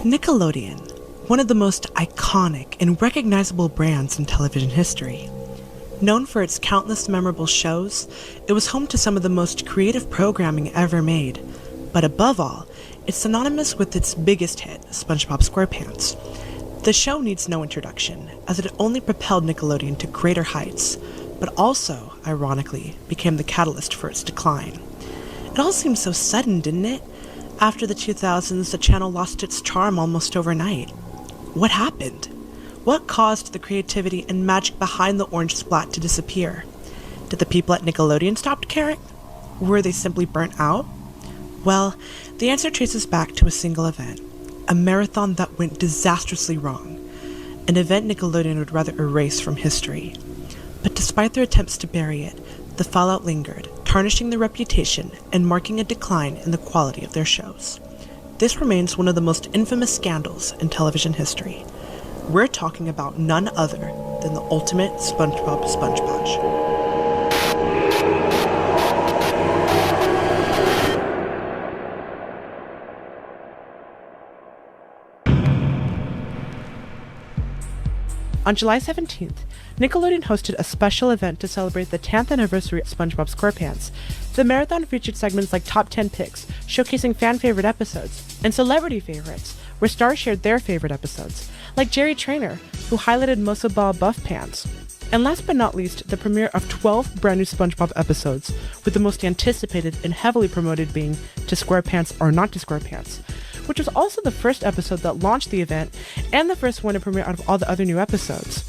Nickelodeon, one of the most iconic and recognizable brands in television history. Known for its countless memorable shows, it was home to some of the most creative programming ever made. But above all, it's synonymous with its biggest hit, SpongeBob SquarePants. The show needs no introduction, as it only propelled Nickelodeon to greater heights, but also, ironically, became the catalyst for its decline. It all seemed so sudden, didn't it? After the 2000s, the channel lost its charm almost overnight. What happened? What caused the creativity and magic behind the orange splat to disappear? Did the people at Nickelodeon stop caring? Were they simply burnt out? Well, the answer traces back to a single event, a marathon that went disastrously wrong, an event Nickelodeon would rather erase from history. But despite their attempts to bury it, the fallout lingered, tarnishing their reputation and marking a decline in the quality of their shows. This remains one of the most infamous scandals in television history. We're talking about none other than the ultimate SpongeBob Sponge Bash. On July 17th, Nickelodeon hosted a special event to celebrate the 10th anniversary of SpongeBob SquarePants. The marathon featured segments like Top 10 Picks, showcasing fan-favorite episodes, and Celebrity Favorites, where stars shared their favorite episodes, like Jerry Trainer, who highlighted Muscle Ball Buff Pants. And last but not least, the premiere of 12 brand new SpongeBob episodes, with the most anticipated and heavily promoted being To SquarePants or Not to SquarePants, which was also the first episode that launched the event and the first one to premiere out of all the other new episodes.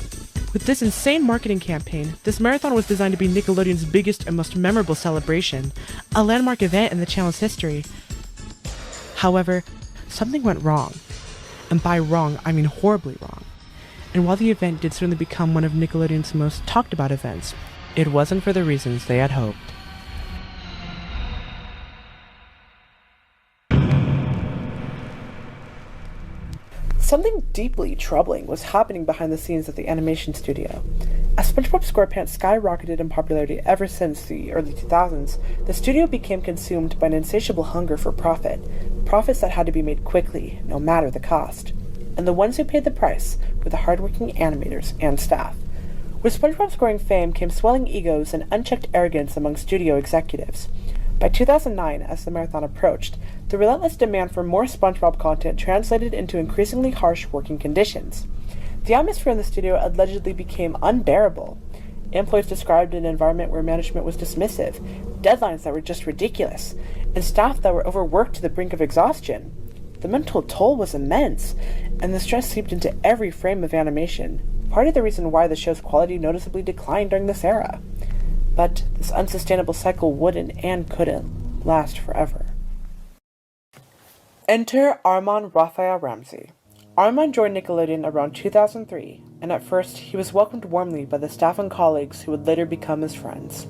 With this insane marketing campaign, this marathon was designed to be Nickelodeon's biggest and most memorable celebration, a landmark event in the channel's history. However, something went wrong. And by wrong, I mean horribly wrong. And while the event did certainly become one of Nickelodeon's most talked about events, it wasn't for the reasons they had hoped. Something deeply troubling was happening behind the scenes at the animation studio. As SpongeBob SquarePants skyrocketed in popularity ever since the early 2000s, the studio became consumed by an insatiable hunger for profit, profits that had to be made quickly, no matter the cost. And the ones who paid the price were the hardworking animators and staff. With SpongeBob's growing fame came swelling egos and unchecked arrogance among studio executives. By 2009, as the marathon approached, the relentless demand for more SpongeBob content translated into increasingly harsh working conditions. The atmosphere in the studio allegedly became unbearable. Employees described an environment where management was dismissive, deadlines that were just ridiculous, and staff that were overworked to the brink of exhaustion. The mental toll was immense, and the stress seeped into every frame of animation, part of the reason why the show's quality noticeably declined during this era. But this unsustainable cycle wouldn't and couldn't last forever. Enter Armand Raphael Ramsey. Armand joined Nickelodeon around 2003, and at first he was welcomed warmly by the staff and colleagues who would later become his friends.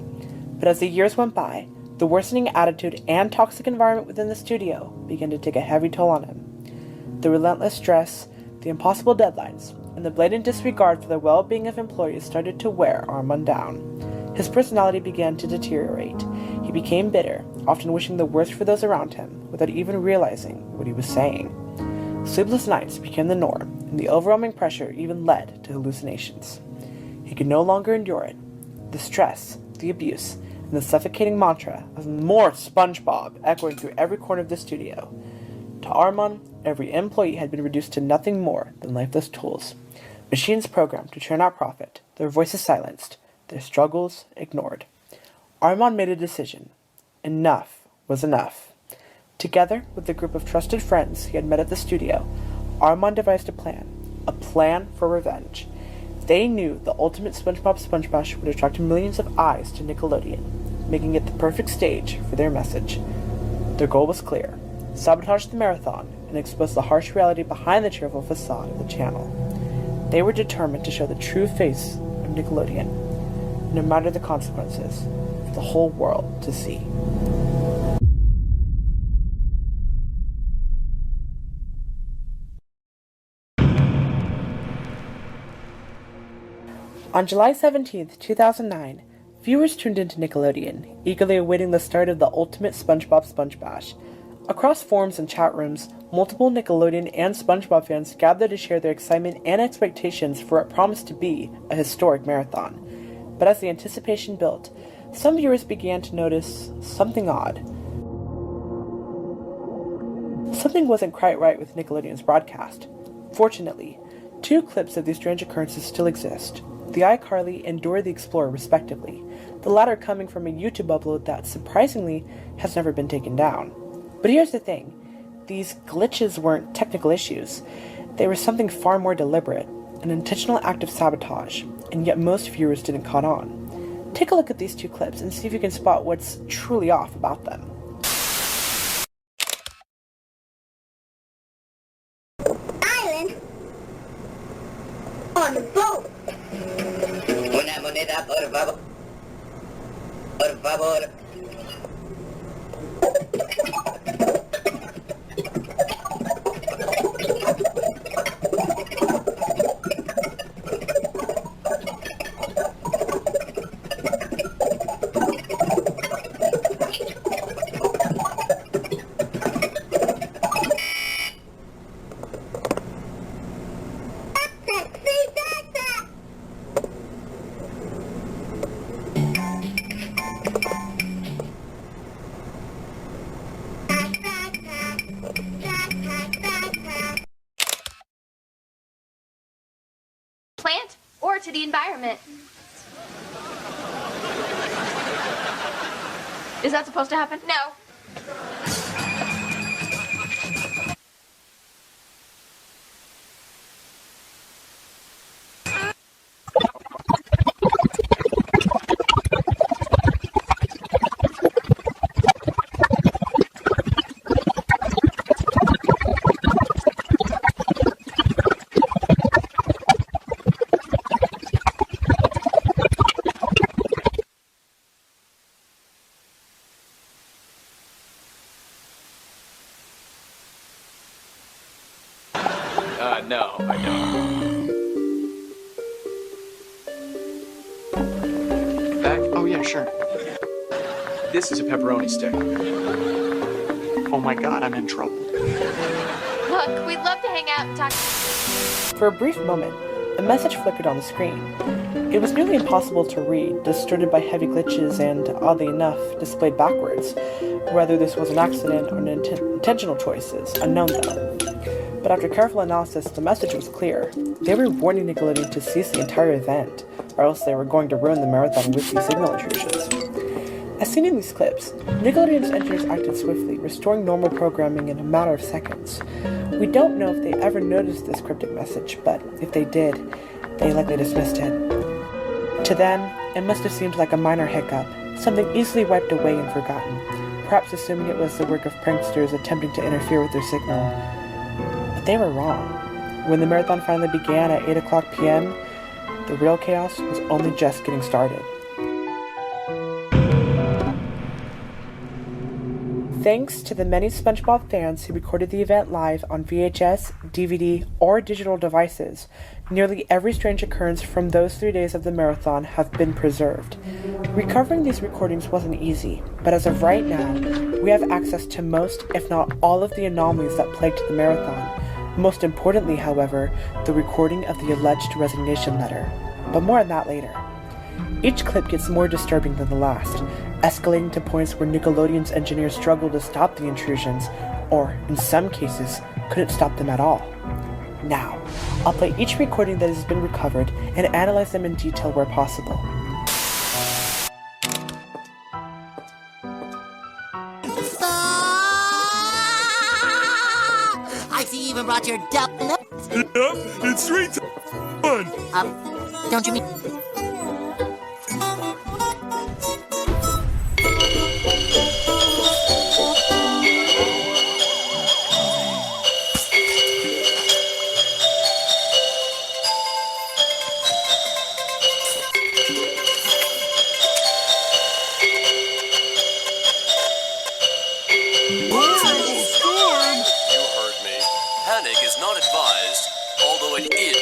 But as the years went by, the worsening attitude and toxic environment within the studio began to take a heavy toll on him. The relentless stress, the impossible deadlines, and the blatant disregard for the well-being of employees started to wear Armand down. His personality began to deteriorate. He became bitter, often wishing the worst for those around him, without even realizing what he was saying. Sleepless nights became the norm, and the overwhelming pressure even led to hallucinations. He could no longer endure it. The stress, the abuse, and the suffocating mantra of "more SpongeBob" echoing through every corner of the studio. To Armand, every employee had been reduced to nothing more than lifeless tools. Machines programmed to churn out profit, their voices silenced, their struggles ignored. Armand made a decision. Enough was enough. Together with a group of trusted friends he had met at the studio, Armand devised a plan for revenge. They knew the ultimate SpongeBob Sponge Bash would attract millions of eyes to Nickelodeon, making it the perfect stage for their message. Their goal was clear: sabotage the marathon and expose the harsh reality behind the cheerful facade of the channel. They were determined to show the true face of Nickelodeon, no matter the consequences, for the whole world to see. On July 17th, 2009, viewers tuned into Nickelodeon, eagerly awaiting the start of the ultimate SpongeBob Sponge Bash. Across forums and chat rooms, multiple Nickelodeon and SpongeBob fans gathered to share their excitement and expectations for what promised to be a historic marathon. But as the anticipation built, some viewers began to notice something odd. Something wasn't quite right with Nickelodeon's broadcast. Fortunately, 2 clips of these strange occurrences still exist, the iCarly and Dora the Explorer respectively, the latter coming from a YouTube upload that, surprisingly, has never been taken down. But here's the thing, these glitches weren't technical issues, they were something far more deliberate, an intentional act of sabotage, and yet most viewers didn't caught on. Take a look at these 2 clips and see if you can spot what's truly off about them. On the boat. Una moneda, por favor. Por favor. Plant or to the environment. Is that supposed to happen? No. No, I don't. Back? Oh, yeah, sure. This is a pepperoni stick. Oh my god, I'm in trouble. Look, we'd love to hang out and talk. For a brief moment, a message flickered on the screen. It was nearly impossible to read, distorted by heavy glitches and, oddly enough, displayed backwards. Whether this was an accident or an intentional choice is unknown though. But after careful analysis, the message was clear. They were warning Nickelodeon to cease the entire event, or else they were going to ruin the marathon with these signal intrusions. As seen in these clips, Nickelodeon's engineers acted swiftly, restoring normal programming in a matter of seconds. We don't know if they ever noticed this cryptic message, but if they did, they likely dismissed it. To them, it must have seemed like a minor hiccup, something easily wiped away and forgotten, perhaps assuming it was the work of pranksters attempting to interfere with their signal. But they were wrong. When the marathon finally began at 8 o'clock p.m., the real chaos was only just getting started. Thanks to the many SpongeBob fans who recorded the event live on VHS, DVD, or digital devices, nearly every strange occurrence from those 3 days of the marathon have been preserved. Recovering these recordings wasn't easy, but as of right now, we have access to most, if not all, of the anomalies that plagued the marathon. Most importantly, however, the recording of the alleged resignation letter. But more on that later. Each clip gets more disturbing than the last, escalating to points where Nickelodeon's engineers struggle to stop the intrusions, or, in some cases, couldn't stop them at all. Now, I'll play each recording that has been recovered and analyze them in detail where possible. I see you even brought your duck. Yep, it's street fun. Don't you mean... Panic is not advised, although it is.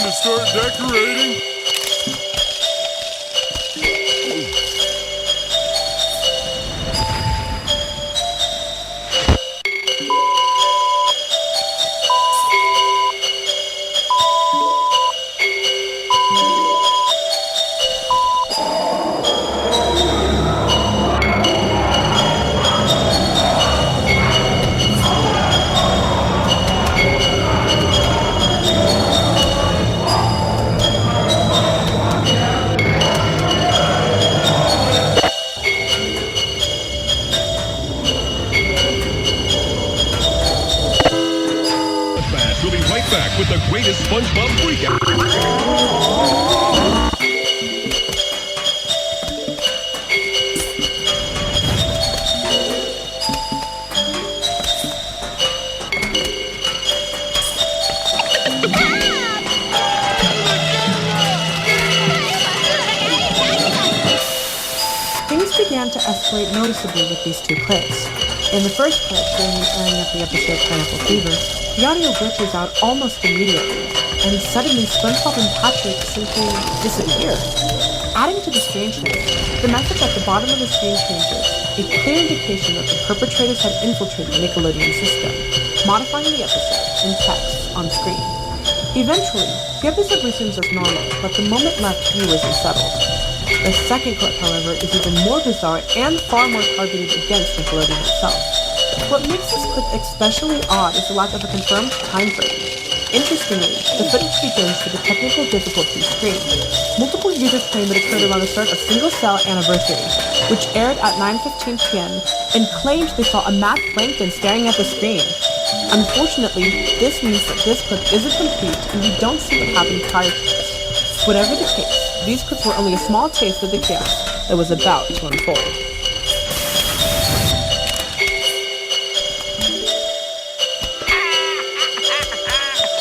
to start decorating? We'll be right back with the greatest SpongeBob freakout. Things began to escalate noticeably with these two clips. In the first clip, during the airing of the episode Pineapple Fever, the audio glitches out almost immediately, and suddenly SpongeBob and Patrick simply disappear. Adding to the strangeness, the message at the bottom of the screen changes, a clear indication that the perpetrators had infiltrated Nickelodeon's system, modifying the episode in text on screen. Eventually, the episode resumes as normal, but the moment left viewers unsettled. The second clip, however, is even more bizarre and far more targeted against Nickelodeon itself. What makes this clip especially odd is the lack of a confirmed time frame. Interestingly, the footage begins with a technical difficulty screen. Multiple users claim it occurred around the start of Single Cell Anniversary, which aired at 9:15 p.m. and claimed they saw a mad plankton staring at the screen. Unfortunately, this means that this clip isn't complete and we don't see what happened prior to this. Whatever the case, these clips were only a small taste of the chaos that was about to unfold.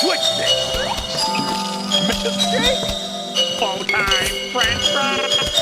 What's this? Mistake? Full-time French fries.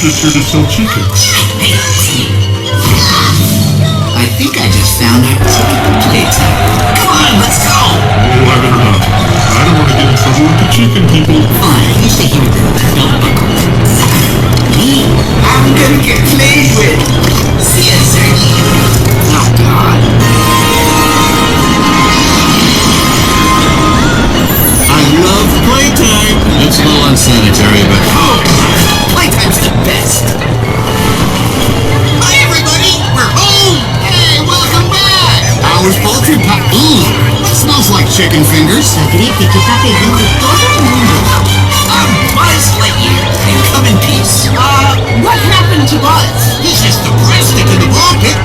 just here to sell chickens. I think I just found our ticket for playtime. Come on, let's go! Oh, I better not. I don't want to get in trouble with the chicken people. Fine, you stay here with the belt buckle. Me? I'm gonna get played with. See ya, sir. Oh, God. I love playtime. It's a little unsanitary, but Playtime's the best. Hi, everybody! We're home! Hey, welcome back! How's poultry pie? Ooh, that smells like chicken fingers. La gripe que está pegando todo el mundo. I'm Buzz Lightyear, and come in peace. What happened to Buzz? He's just the plastic in the ball pit.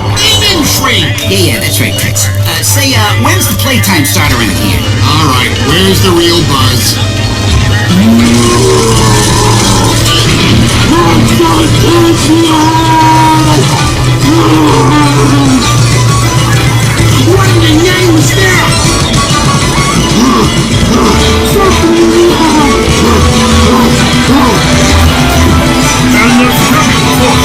Name shrink. Yeah, that's right, Tex. Say, when's the playtime starter in here? All right, where's the real Buzz? What in the name is that? and the second foot.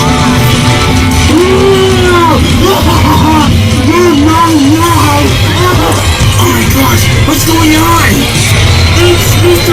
Oh my gosh, what's going on? It's Mr.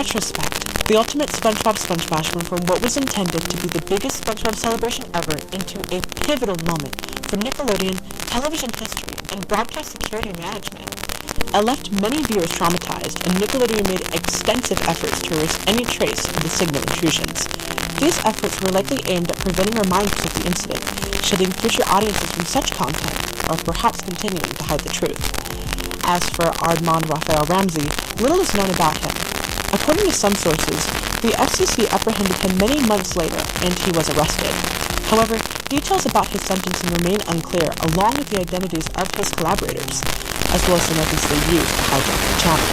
retrospect, the ultimate SpongeBob Spongebash went from what was intended to be the biggest SpongeBob celebration ever into a pivotal moment for Nickelodeon, television history, and broadcast security management. It left many viewers traumatized, and Nickelodeon made extensive efforts to erase any trace of the signal intrusions. These efforts were likely aimed at preventing reminders of the incident, shielding future audiences from such content, or perhaps continuing to hide the truth. As for Armand Raphael Ramsey, little is known about him. According to some sources, the FCC apprehended him many months later, and he was arrested. However, details about his sentencing remain unclear, along with the identities of his collaborators, as well as the methods they used to hijack the channel.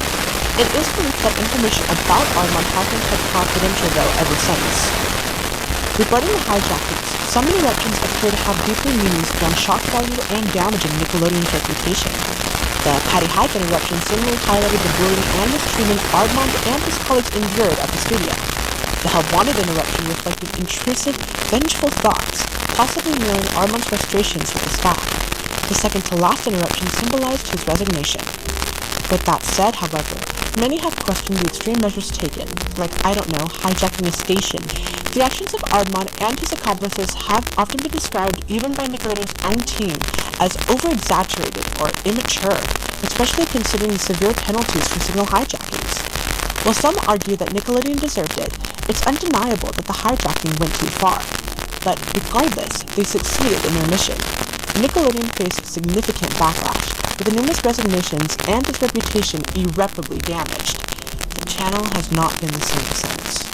It is believed that information about Armand has been kept confidential, though, ever since. Regarding the hijackings, some eruptions appear to have deeper meanings beyond shock value and damaging Nickelodeon's reputation. The Patty Hyphen eruption similarly highlighted the bullying and mistreatment Armand and his colleagues endured at the studio. The Help Wanted interruption reflected intrusive, vengeful thoughts, possibly mirroring Armand's frustrations with the staff. The second-to-last interruption symbolized his resignation. With that said, however, many have questioned the extreme measures taken, like, hijacking a station. The actions of Armand and his accomplices have often been described, even by Nickelodeon's own team, as over-exaggerated or immature, especially considering the severe penalties for signal hijackings. While some argue that Nickelodeon deserved it, it's undeniable that the hijacking went too far. But regardless, they succeeded in their mission. Nickelodeon faced significant backlash, with numerous resignations and its reputation irreparably damaged. The channel has not been the same since.